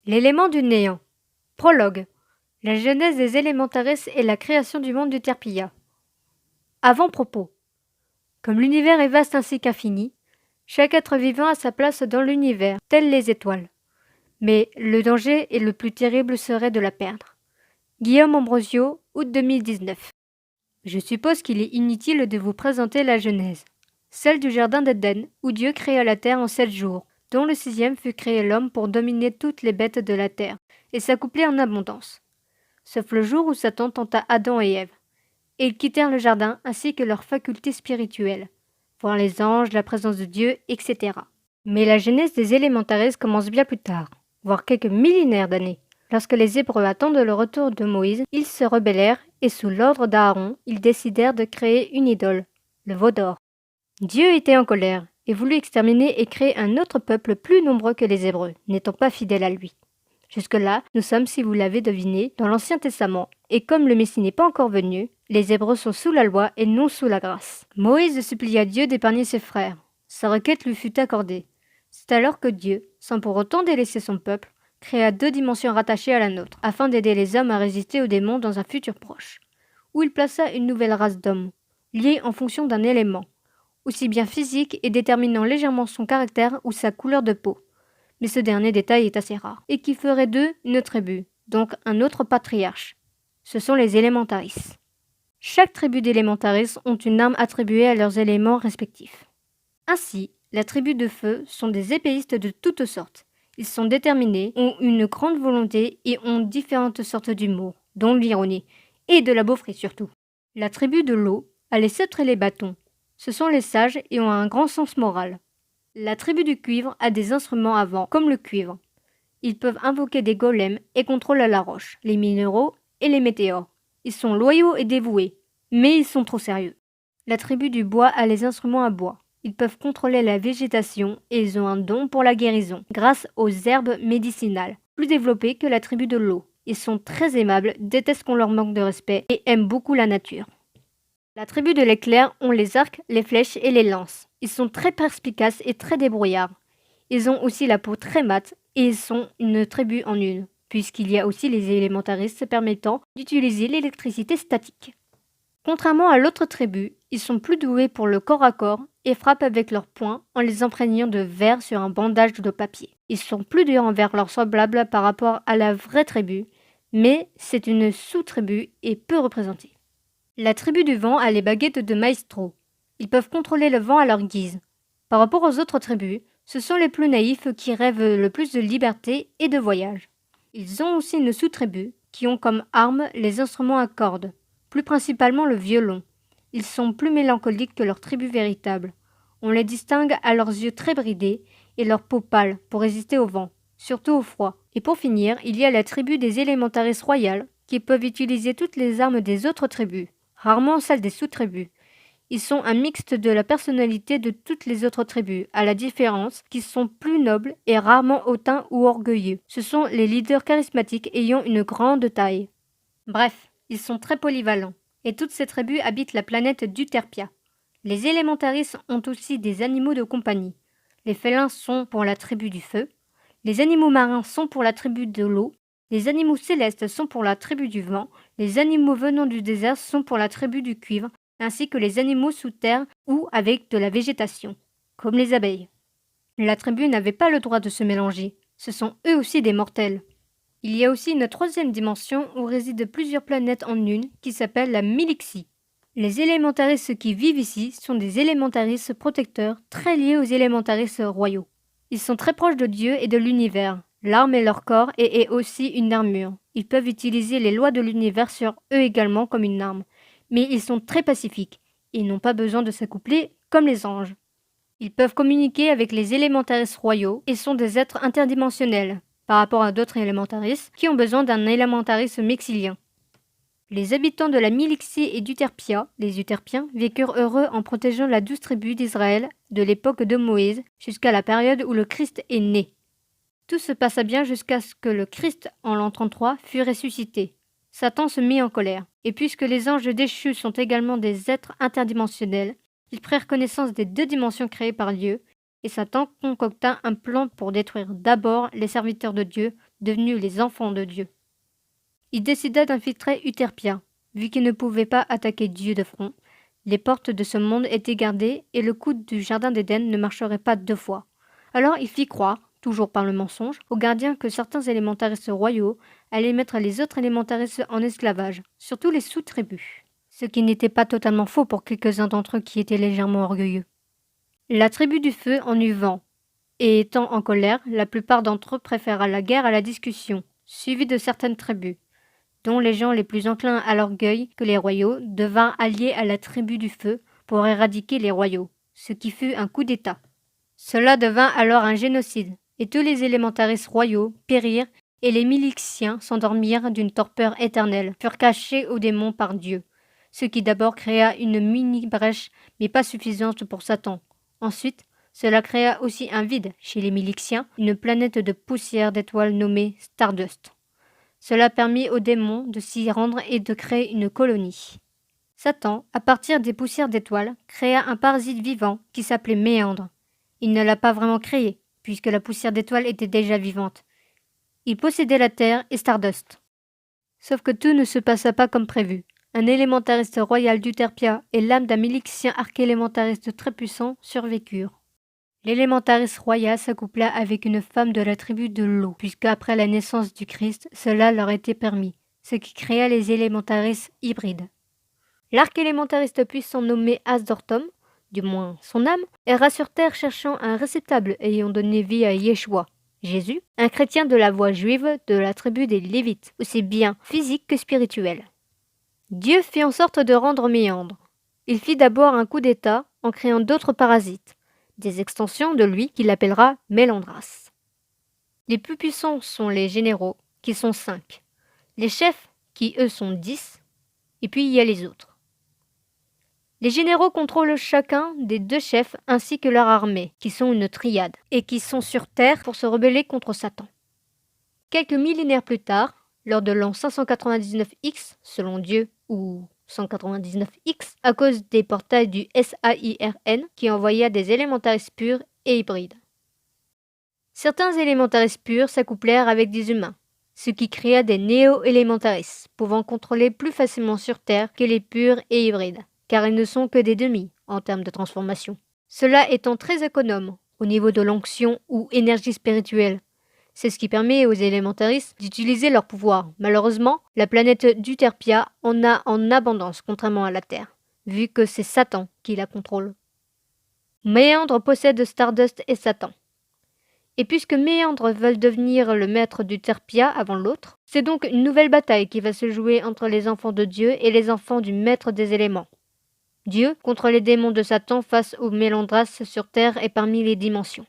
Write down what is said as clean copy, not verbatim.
L'élément du néant. Prologue. La genèse des élémentaris et la création du monde d'Uterpia. Avant-propos. Comme l'univers est vaste ainsi qu'infini, chaque être vivant a sa place dans l'univers, telles les étoiles. Mais le danger et le plus terrible serait de la perdre. Guillaume Ambrosio, août 2019. Je suppose qu'il est inutile de vous présenter la genèse, celle du jardin d'Éden, où Dieu créa la terre en 7 jours, dont le 6e fut créé l'homme pour dominer toutes les bêtes de la terre et s'accoupler en abondance. Sauf le jour où Satan tenta Adam et Ève. Et ils quittèrent le jardin ainsi que leurs facultés spirituelles, voir les anges, la présence de Dieu, etc. Mais la genèse des élémentaris commence bien plus tard, voire quelques millénaires d'années. Lorsque les Hébreux attendent le retour de Moïse, ils se rebellèrent et sous l'ordre d'Aaron, ils décidèrent de créer une idole, le veau d'or. Dieu était en colère et voulut exterminer et créer un autre peuple plus nombreux que les Hébreux, n'étant pas fidèles à lui. Jusque-là, nous sommes, si vous l'avez deviné, dans l'Ancien Testament, et comme le Messie n'est pas encore venu, les Hébreux sont sous la loi et non sous la grâce. Moïse supplia Dieu d'épargner ses frères. Sa requête lui fut accordée. C'est alors que Dieu, sans pour autant délaisser son peuple, créa 2 dimensions rattachées à la nôtre, afin d'aider les hommes à résister aux démons dans un futur proche, où il plaça une nouvelle race d'hommes, liée en fonction d'un élément, aussi bien physique et déterminant légèrement son caractère ou sa couleur de peau. Mais ce dernier détail est assez rare, et qui ferait d'eux une tribu, donc un autre patriarche. Ce sont les élémentaris. Chaque tribu d'élémentaris ont une arme attribuée à leurs éléments respectifs. Ainsi, la tribu de feu sont des épéistes de toutes sortes. Ils sont déterminés, ont une grande volonté et ont différentes sortes d'humour, dont l'ironie, et de la beaufrie surtout. La tribu de l'eau a les sceptres et les bâtons. Ce sont les sages et ont un grand sens moral. La tribu du cuivre a des instruments à vent, comme le cuivre. Ils peuvent invoquer des golems et contrôlent la roche, les minéraux et les météores. Ils sont loyaux et dévoués, mais ils sont trop sérieux. La tribu du bois a les instruments à bois. Ils peuvent contrôler la végétation et ils ont un don pour la guérison, grâce aux herbes médicinales, plus développées que la tribu de l'eau. Ils sont très aimables, détestent qu'on leur manque de respect et aiment beaucoup la nature. La tribu de l'éclair ont les arcs, les flèches et les lances. Ils sont très perspicaces et très débrouillards. Ils ont aussi la peau très mate et ils sont une tribu en une, puisqu'il y a aussi les élémentaris permettant d'utiliser l'électricité statique. Contrairement à l'autre tribu, ils sont plus doués pour le corps à corps et frappent avec leurs poings en les imprégnant de verre sur un bandage de papier. Ils sont plus durs envers leurs semblables par rapport à la vraie tribu, mais c'est une sous-tribu et peu représentée. La tribu du vent a les baguettes de maestro. Ils peuvent contrôler le vent à leur guise. Par rapport aux autres tribus, ce sont les plus naïfs qui rêvent le plus de liberté et de voyage. Ils ont aussi une sous-tribu qui ont comme arme les instruments à cordes, plus principalement le violon. Ils sont plus mélancoliques que leur tribu véritable. On les distingue à leurs yeux très bridés et leur peau pâle pour résister au vent, surtout au froid. Et pour finir, il y a la tribu des élémentaris royales qui peuvent utiliser toutes les armes des autres tribus, rarement celles des sous-tribus. Ils sont un mixte de la personnalité de toutes les autres tribus, à la différence qu'ils sont plus nobles et rarement hautains ou orgueilleux. Ce sont les leaders charismatiques ayant une grande taille. Bref, ils sont très polyvalents, et toutes ces tribus habitent la planète d'Uterpia. Les élémentaris ont aussi des animaux de compagnie. Les félins sont pour la tribu du feu, les animaux marins sont pour la tribu de l'eau, les animaux célestes sont pour la tribu du vent, les animaux venant du désert sont pour la tribu du cuivre, ainsi que les animaux sous terre ou avec de la végétation, comme les abeilles. La tribu n'avait pas le droit de se mélanger, ce sont eux aussi des mortels. Il y a aussi une 3e dimension où résident plusieurs planètes en une qui s'appelle la Milixie. Les élémentaris qui vivent ici sont des élémentaris protecteurs très liés aux élémentaris royaux. Ils sont très proches de Dieu et de l'univers. L'arme est leur corps et est aussi une armure. Ils peuvent utiliser les lois de l'univers sur eux également comme une arme. Mais ils sont très pacifiques. Ils n'ont pas besoin de s'accoupler comme les anges. Ils peuvent communiquer avec les élémentaris royaux et sont des êtres interdimensionnels, par rapport à d'autres élémentaris qui ont besoin d'un élémentaris mexilien. Les habitants de la Milixie et d'Uterpia, les Uterpiens, vécurent heureux en protégeant la 12 tribus d'Israël de l'époque de Moïse jusqu'à la période où le Christ est né. Tout se passa bien jusqu'à ce que le Christ, en l'an 33, fût ressuscité. Satan se mit en colère, et puisque les anges déchus sont également des êtres interdimensionnels, ils prirent connaissance des 2 dimensions créées par Dieu, et Satan concocta un plan pour détruire d'abord les serviteurs de Dieu devenus les enfants de Dieu. Il décida d'infiltrer Euterpia, vu qu'il ne pouvait pas attaquer Dieu de front. Les portes de ce monde étaient gardées et le coup du jardin d'Éden ne marcherait pas 2 fois. Alors il fit croire, toujours par le mensonge, aux gardiens que certains élémentaristes royaux allaient mettre les autres élémentaristes en esclavage, surtout les sous-tribus. Ce qui n'était pas totalement faux pour quelques-uns d'entre eux qui étaient légèrement orgueilleux. La tribu du feu en eut vent, et étant en colère, la plupart d'entre eux préféra la guerre à la discussion, suivie de certaines tribus, dont les gens les plus enclins à l'orgueil que les royaux devinrent alliés à la tribu du feu pour éradiquer les royaux, ce qui fut un coup d'État. Cela devint alors un génocide, et tous les élémentaristes royaux périrent et les Milixiens s'endormirent d'une torpeur éternelle, furent cachés aux démons par Dieu, ce qui d'abord créa une mini-brèche mais pas suffisante pour Satan. Ensuite, cela créa aussi un vide chez les Milixiens, une planète de poussière d'étoiles nommée Stardust. Cela permit aux démons de s'y rendre et de créer une colonie. Satan, à partir des poussières d'étoiles, créa un parasite vivant qui s'appelait Méandre. Il ne l'a pas vraiment créé, puisque la poussière d'étoiles était déjà vivante. Il possédait la Terre et Stardust. Sauf que tout ne se passa pas comme prévu. Un élémentariste royal d'Euterpia et l'âme d'un Milixien archélémentariste très puissant survécurent. L'élémentariste royal s'accoupla avec une femme de la tribu de l'eau, puisque après la naissance du Christ, cela leur était permis, ce qui créa les élémentaristes hybrides. L'archélémentariste puissant nommé Asdortom, du moins son âme, erra sur terre cherchant un réceptacle ayant donné vie à Yeshua, Jésus, un chrétien de la voie juive de la tribu des Lévites, aussi bien physique que spirituel. Dieu fit en sorte de rendre Méandre. Il fit d'abord un coup d'État en créant d'autres parasites, des extensions de lui qu'il appellera Mélandras. Les plus puissants sont les généraux, qui sont 5, les chefs, qui eux sont 10, et puis il y a les autres. Les généraux contrôlent chacun des 2 chefs ainsi que leur armée, qui sont une triade, et qui sont sur Terre pour se rebeller contre Satan. Quelques millénaires plus tard, lors de l'an 599X, selon Dieu, ou 199X, à cause des portails du SAIRN qui envoya des élémentaristes purs et hybrides. Certains élémentaristes purs s'accouplèrent avec des humains, ce qui créa des néo-élémentaristes, pouvant contrôler plus facilement sur Terre que les purs et hybrides, car ils ne sont que des demi en termes de transformation. Cela étant très économe au niveau de l'onction ou énergie spirituelle. C'est ce qui permet aux élémentaristes d'utiliser leur pouvoir. Malheureusement, la planète d'Euterpia en a en abondance contrairement à la Terre, vu que c'est Satan qui la contrôle. Méandre possède Stardust et Satan. Et puisque Méandre veulent devenir le maître d'Euterpia avant l'autre, c'est donc une nouvelle bataille qui va se jouer entre les enfants de Dieu et les enfants du maître des éléments. Dieu contre les démons de Satan face aux Mélandras sur Terre et parmi les dimensions.